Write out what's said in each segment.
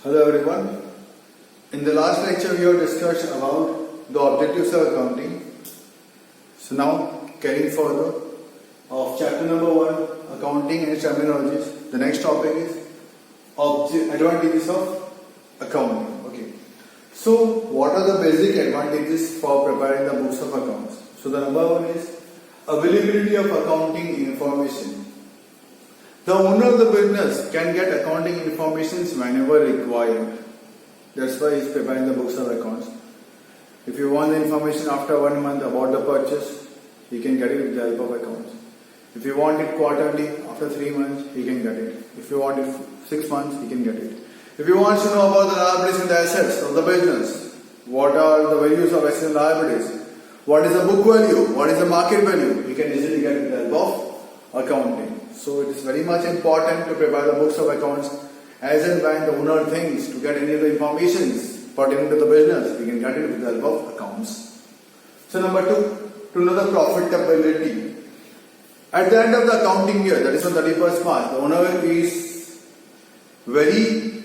Hello everyone. In the last lecture we have discussed about the objectives of accounting. So now carrying further of chapter number 1, accounting and its terminologies. The next topic is advantages of accounting. Okay. So what are the basic advantages for preparing the books of accounts? So the number 1 is availability of accounting information. The owner of the business can get accounting information whenever required. That's why he's preparing the books of accounts. If you want the information after 1 month about the purchase, he can get it with the help of accounts. If you want it quarterly, after 3 months, he can get it. If you want it 6 months, he can get it. If you want to know about the liabilities and the assets of the business, what are the values of assets and liabilities, what is the book value, what is the market value, he can easily get it with the help of accounting. So it is very much important to prepare the books of accounts as and when the owner thinks to get any of the information pertaining to the business, we can get it with the help of accounts. So number 2, to know the profitability. At the end of the accounting year, that is on 31st March, the owner is very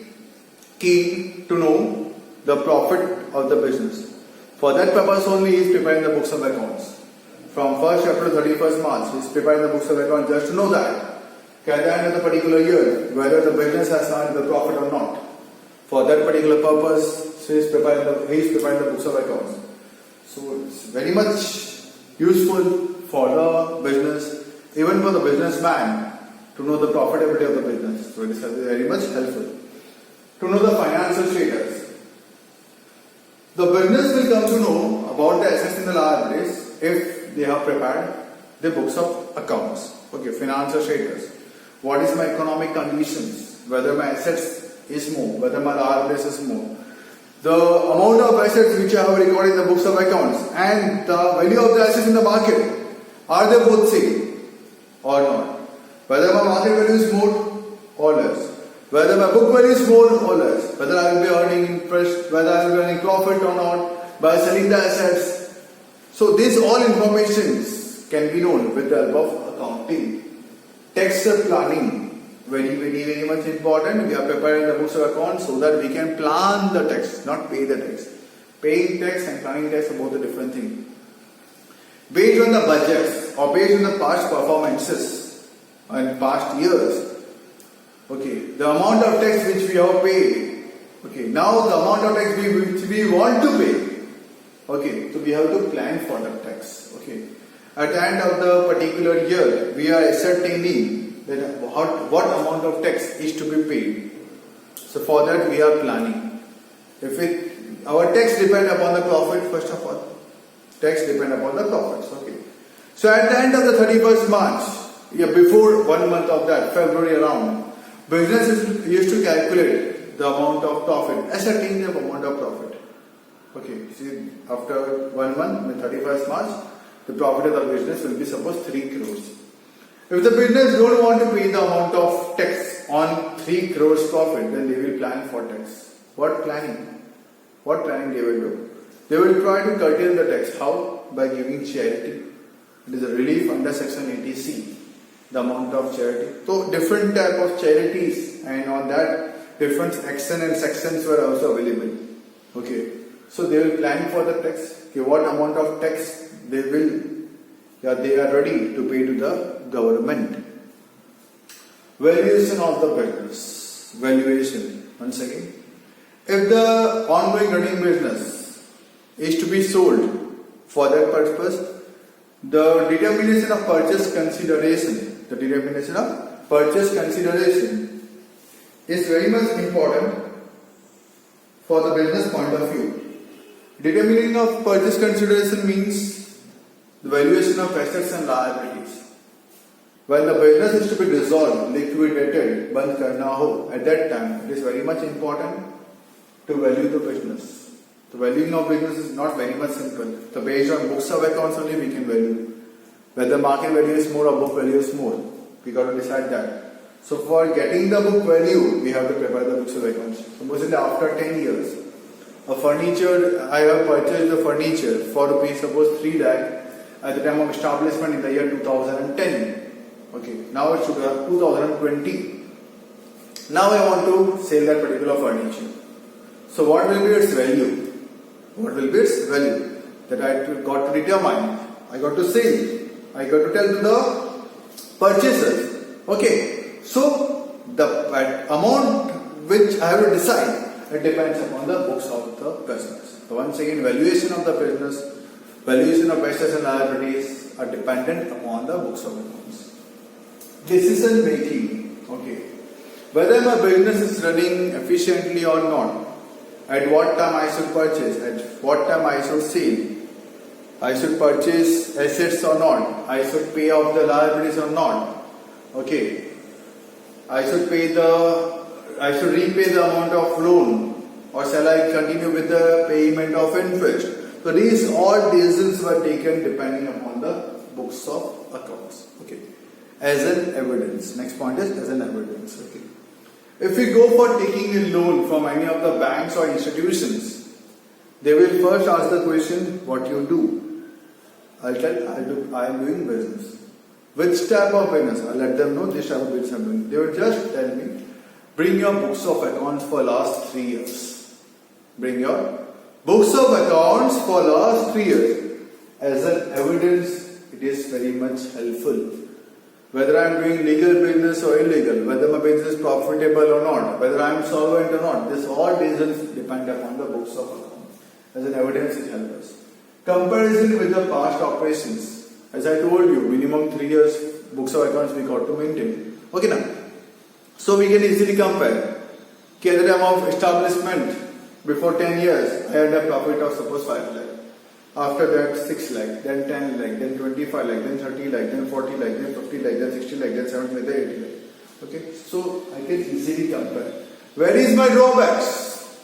keen to know the profit of the business. For that purpose only he is preparing the books of accounts. From 1st April to 31st March, he is preparing the books of accounts just to know that at the end of the particular year, whether the business has earned the profit or not. For that particular purpose, he is preparing the books of accounts. So it's very much useful for the business, even for the businessman, to know the profitability of the business. So it is very much helpful. To know the financial status. The business will come to know about the assets and the liabilities if they have prepared the books of accounts. Okay, financial status. What is my economic conditions? Whether my assets is more, whether my liabilities is more. The amount of assets which I have recorded in the books of accounts and the value of the assets in the market, are they both same or not? Whether my market value is more or less. Whether my book value is more or less. Whether I will be earning interest, whether I will be earning profit or not by selling the assets. So these all informations can be known with the help of accounting. Tax planning, very much important. We are preparing the books of accounts so that we can plan the tax, not pay the tax. Paying tax and planning tax are both a different thing. Based on the budgets or based on the past performances and past years, okay, the amount of tax which we have paid, okay, now the amount of tax which we want to pay, okay, so we have to plan for the tax, okay. At the end of the particular year, we are ascertaining that what amount of tax is to be paid. So for that we are planning. Our tax depend upon the profit, first of all. Tax depend upon the profits, okay. So at the end of the 31st March, before 1 month of that, February around, businesses used to calculate the amount of profit, ascertain the amount of profit. Okay, see, after 1 month, the 31st March, the profit of the business will be suppose 3 crores. If the business don't want to pay the amount of tax on 3 crores profit, then they will plan for tax. What planning? What planning they will do? They will try to curtail the tax. How? By giving charity. It is a relief under section 80C, the amount of charity. So different type of charities, and on that different action and sections were also available. Okay. So they will plan for the tax. Okay, what amount of tax they are ready to pay to the government. Valuation of the business. Valuation. Once again, if the ongoing running business is to be sold, for that purpose, the determination of purchase consideration. The determination of purchase consideration is very much important for the business point of view. Determining of purchase consideration means the valuation of assets and liabilities. When the business is to be dissolved, liquidated, band karna ho, at that time it is very much important to value the business. The valuing of business is not very much simple. So based on books of accounts only we can value. Whether market value is more or book value is more, we got to decide that. So for getting the book value, we have to prepare the books of accounts. Supposedly after 10 years, I have purchased the furniture for rupees suppose 3 lakh at the time of establishment in the year 2010. Okay, now it's 2020. Now I want to sell that particular furniture. So what will be its value? What will be its value? That I got to determine. I got to say. I got to tell to the purchasers. Okay. So the amount which I have to decide, it depends upon the books of the business. So once again, valuation of the business, valuation of assets and liabilities are dependent upon the books of accounts. Decision making. Okay. Whether my business is running efficiently or not, at what time I should purchase, at what time I should sell, I should purchase assets or not, I should pay off the liabilities or not, okay, I should repay the amount of loan, or shall I continue with the payment of interest. So these all decisions were taken depending upon the books of accounts, okay, as an evidence. Next point is as an evidence, okay. If we go for taking a loan from any of the banks or institutions, they will first ask the question, what you do? I'll tell, I am doing business. Which type of business? I'll let them know this type of business I'm doing. They will just tell me, bring your books of accounts for last 3 years. Bring your books of accounts for last 3 years. As an evidence, it is very much helpful. Whether I am doing legal business or illegal, whether my business is profitable or not, whether I am solvent or not, this all decisions depend upon the books of accounts. As an evidence, it helps us. Comparison with the past operations. As I told you, minimum 3 years books of accounts we got to maintain. Okay now. So we can easily compare. At the time of establishment, before 10 years, I had a profit of suppose 5 lakh. After that 6 lakh, then 10 lakh, then 25 lakh, then 30 lakh, then 40 lakh, then 50 lakh, then 60 lakh, then 70 lakh, then 80 lakh. Okay, so I can easily compare. Where is my drawbacks?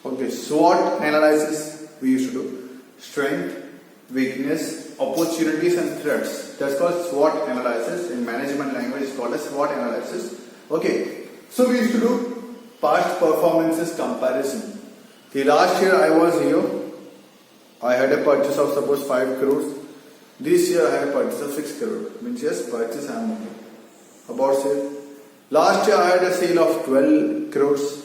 Okay, SWOT analysis we used to do. Strength, weakness, opportunities and threats. That's called SWOT analysis. In management language, it's called a SWOT analysis. Okay, so we used to do past performances comparison. The last year I was here. I had a purchase of suppose 5 crores. This year I had a purchase of 6 crores. Means yes, purchase I am okay. About sale. Last year I had a sale of 12 crores.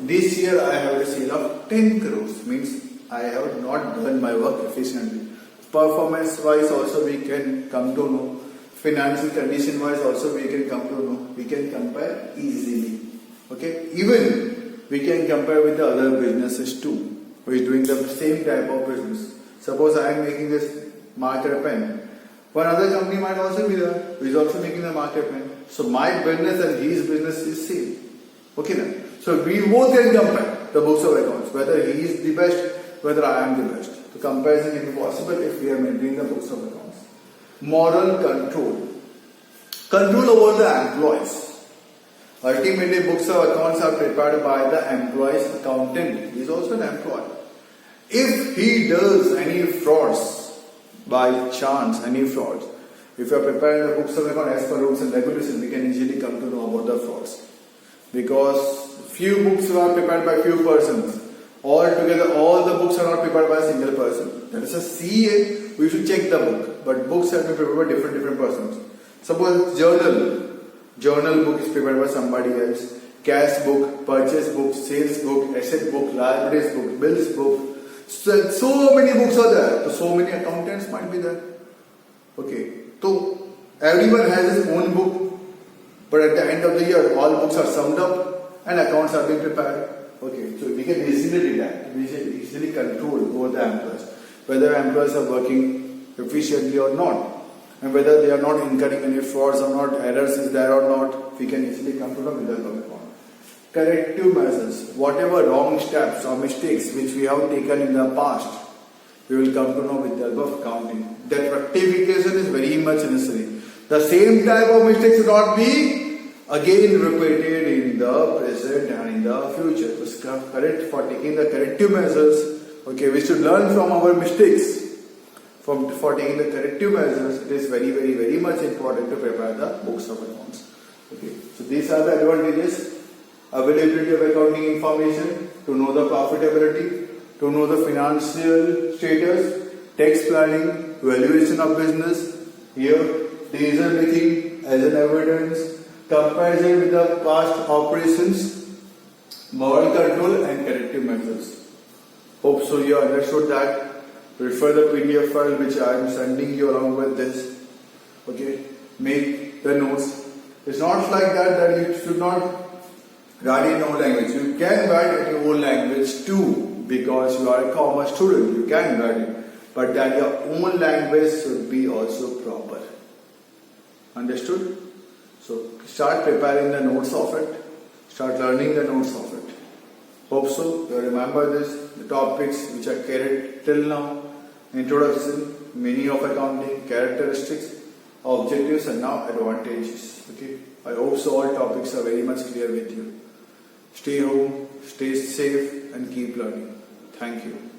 This year I have a sale of 10 crores. Means I have not done my work efficiently. Performance wise also we can come to know. Financial condition wise also we can come to know. We can compare easily. Okay. Even we can compare with the other businesses too. Who is doing the same type of business. Suppose I am making this marker pen. One other company might also be there who is also making the marker pen. So my business and his business is same. Okay now. So we both can compare the books of accounts. Whether he is the best, whether I am the best. The comparison can be possible if we are maintaining the books of accounts. Moral control. Control over the employees. Ultimately, books of accounts are prepared by the employee's accountant. He is also an employee. If he does any frauds, by chance, any frauds, if you are preparing the books of accounts as per rules and regulations, we can easily come to know about the frauds. Because few books are prepared by few persons. Altogether, all the books are not prepared by a single person. That is a CA, we should check the book. But books have been prepared by different persons. Suppose journal book is prepared by somebody else. Cash book, purchase book, sales book, asset book, liabilities book, bills book. So many books are there. So many accountants might be there. Okay. So everyone has his own book. But at the end of the year, all books are summed up and accounts are being prepared. Okay. So we can easily detect, we can easily control over the employees. Whether employees are working efficiently or not. And whether they are not incurring any frauds or not, errors is there or not, we can easily come to know with the account. Corrective measures. Whatever wrong steps or mistakes which we have taken in the past, we will come to know with the help of accounting. That rectification is very much necessary. The same type of mistakes should not be again repeated in the present and in the future. So correct for taking the corrective measures. Okay, we should learn from our mistakes. For taking the corrective measures, it is very much important to prepare the books of accounts. Okay, so these are the advantages: availability of accounting information, to know the profitability, to know the financial status, tax planning, valuation of business. Here, decision making as an evidence, comparison with the past operations, moral control and corrective methods. Hope so you understood that. Refer the PDF file which I am sending you along with this. Okay, make the notes. It's not like that you should not write in your own language. You can write in your own language too, because you are a commerce student. You can write it, but then your own language should be also proper. Understood? So start preparing the notes of it. Start learning the notes of it. Hope so you remember this. The topics which are carried till now: introduction, meaning of accounting, characteristics, objectives, and now advantages. Okay, I hope so all topics are very much clear with you. Stay home, stay safe, and keep learning. Thank you.